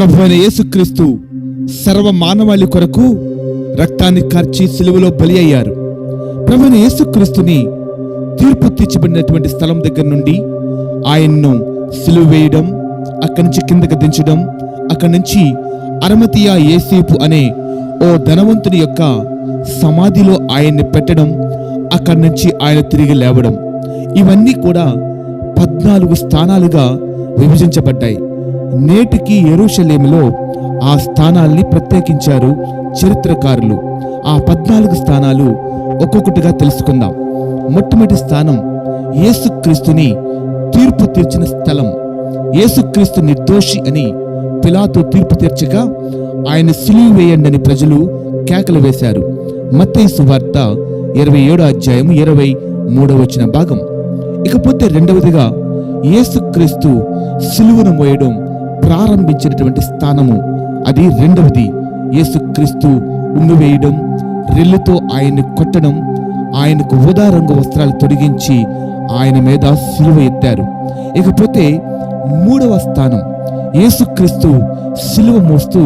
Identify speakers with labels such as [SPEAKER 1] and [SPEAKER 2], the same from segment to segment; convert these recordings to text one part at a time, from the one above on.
[SPEAKER 1] ప్రభువైన యేసుక్రీస్తు సర్వ మానవాళి కొరకు రక్తాన్ని కార్చి సిలువలో బలి అయ్యారు. ప్రభువైన యేసుక్రీస్తుని తీర్పు తీర్చబడినటువంటి స్థలం దగ్గర నుండి ఆయన్ను సిలువ వేయడం, అక్కడి నుంచి కిందకి దించడం, అక్కడి నుంచి అరమతియా యేసేపు అనే ఓ ధనవంతుని యొక్క సమాధిలో ఆయన్ని పెట్టడం, అక్కడి నుంచి ఆయన తిరిగి లేవడం, ఇవన్నీ కూడా 14 స్థానాలుగా విభజించబడ్డాయి. నేటికి యెరూషలేములో ఆ స్థానాల్ని ప్రత్యేకించారు చరిత్రకారులు. ఆ 14 స్థానాలు ఒక్కొక్కటిగా తెలుసుకుందాం. మొట్టమొదటి స్థానం యేసుక్రీస్తుని తీర్పు తీర్చిన స్థలం. యేసుక్రీస్తు నిర్దోషి అని పిలాతు తీర్పు తీర్చగా ఆయన సిలువ వేయండి అని ప్రజలు కేకలు వేశారు. మత్తయి సువార్త 27వ అధ్యాయం 23వ వచన భాగం. ఇకపోతే రెండవదిగా యేసుక్రీస్తు సిలువను మోయడం ప్రారంభించినటువంటి స్థానము, అది రెండవది. యేసుక్రీస్తు ఉమ్మివేయడం, రెల్లుతో ఆయన్ని కొట్టడం, ఆయనకు ఊదా రంగు వస్త్రాలు తొడిగించి ఆయన మీద సిలువ ఎత్తారు. ఇకపోతే మూడవ స్థానం యేసుక్రీస్తు సిలువ మోస్తూ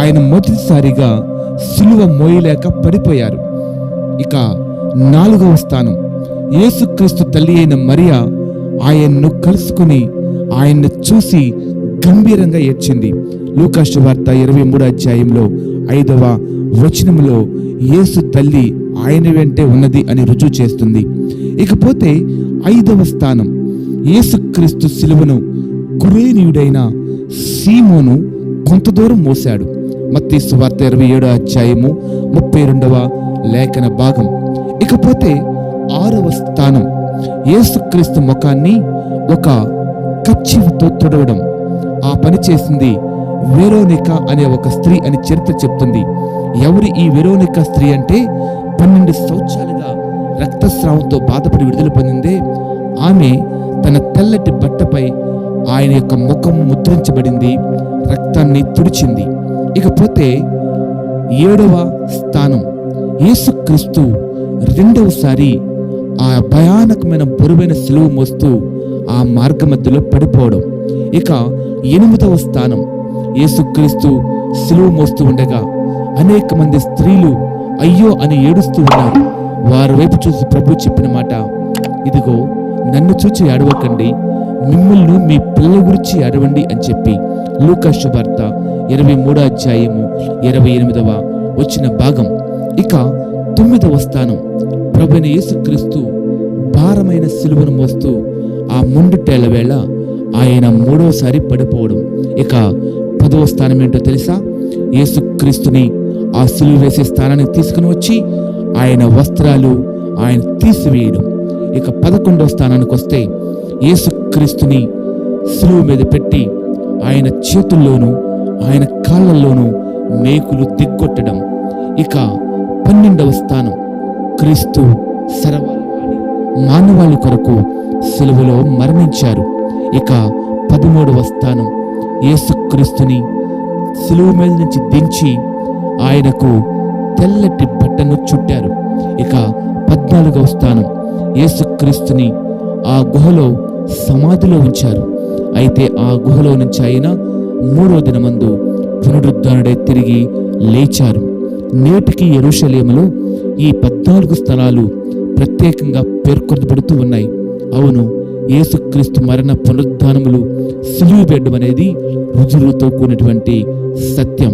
[SPEAKER 1] ఆయన మొదటిసారిగా సిలువ మోయలేక పడిపోయారు. ఇక 4వ స్థానం యేసుక్రీస్తు తల్లి అయిన మరియా ఆయన్ను కలుసుకుని ఆయన్ను చూసి గంభీరంగా ఏడ్చింది. లూకా సువార్త 23వ అధ్యాయంలో 5వ వచనంలో యేసు తల్లి ఆయన వెంటే ఉన్నది అని రుజువు చేస్తుంది. ఇకపోతే 5వ స్థానం యేసుక్రీస్తు సిలువను కురేనీయుడైన సీమోను కొంత దూరం మోశాడు. మత్తయి సువార్త 27వ అధ్యాయము 32వ లేఖన భాగం. ఇకపోతే 6వ స్థానం యేసుక్రీస్తు ముఖాన్ని ఒక కచ్చితో తొడవడం. ఆ పని చేసింది వెరోనికా అనే ఒక స్త్రీ అని చరిత్ర చెప్తుంది. ఎవరి ఈ వెరోనికా స్త్రీ అంటే 12 సంవత్సరాలుగా రక్తస్రావంతో బాధపడి విడుదల పొందిందే ఆమె తన తెల్లటి బట్టపై ఆయన యొక్క ముఖం ముద్రించబడింది, రక్తాన్ని తుడిచింది. ఇకపోతే 7వ స్థానం యేసుక్రీస్తు రెండవసారి ఆ భయానకమైన బరువైన సిలువ మోస్తూ ఆ మార్గ మధ్యలో పడిపోవడం. ఇక 8వ స్థానం యేసుక్రీస్తు సిలువ మోస్తూ ఉండగా అనేక మంది స్త్రీలు అయ్యో అని ఏడుస్తూ ఉన్నారు. వారి వైపు చూసి ప్రభు చెప్పిన మాట, ఇదిగో నన్ను చూచి ఏడవకండి, మిమ్మల్ని మీ పిల్లల గురించి ఏడవండి అని చెప్పి లూకా సువార్త 23వ అధ్యాయము 28వ వచన భాగం. ఇక 9వ స్థానం ప్రభువైన యేసుక్రీస్తు భారమైన సిలువను మోస్తూ ఆ ముండుటేళ్ల వేళ ఆయన 3వసారి పడిపోవడం. ఇక 10వ స్థానం ఏంటో తెలుసా? యేసుక్రీస్తుని ఆ సిలువ వేసే స్థానానికి తీసుకుని వచ్చి ఆయన వస్త్రాలు ఆయన తీసివేయడం. ఇక 11వ స్థానానికి వస్తే యేసుక్రీస్తుని సిలువ మీద పెట్టి ఆయన చేతుల్లోనూ ఆయన కాళ్ళల్లోనూ మేకులు దిగ్గొట్టడం. ఇక 12వ స్థానం క్రీస్తు శరవాణి మానవాళి కొరకు సిలువలో మరణించారు. ఇక 13వ స్థానం యేసుక్రీస్తుని సిలువ మీద నుంచి దించి ఆయనకు తెల్లటి బట్టను చుట్టారు. ఇక 14వ స్థానం యేసుక్రీస్తుని ఆ గుహలో సమాధిలో ఉంచారు. అయితే ఆ గుహలో నుంచి ఆయన 3వ దినమందు పునరుద్ధరణుడై తిరిగి లేచారు. నేటికి యెరూషలేములో ఈ 14 స్థలాలు ప్రత్యేకంగా పేర్కొనబడుతూ ఉన్నాయి. అవును, యేసుక్రీస్తు మరణ పునరుద్ధానములు సిలువ వేయడం అనేది రుజువులతో కూడినటువంటి సత్యం.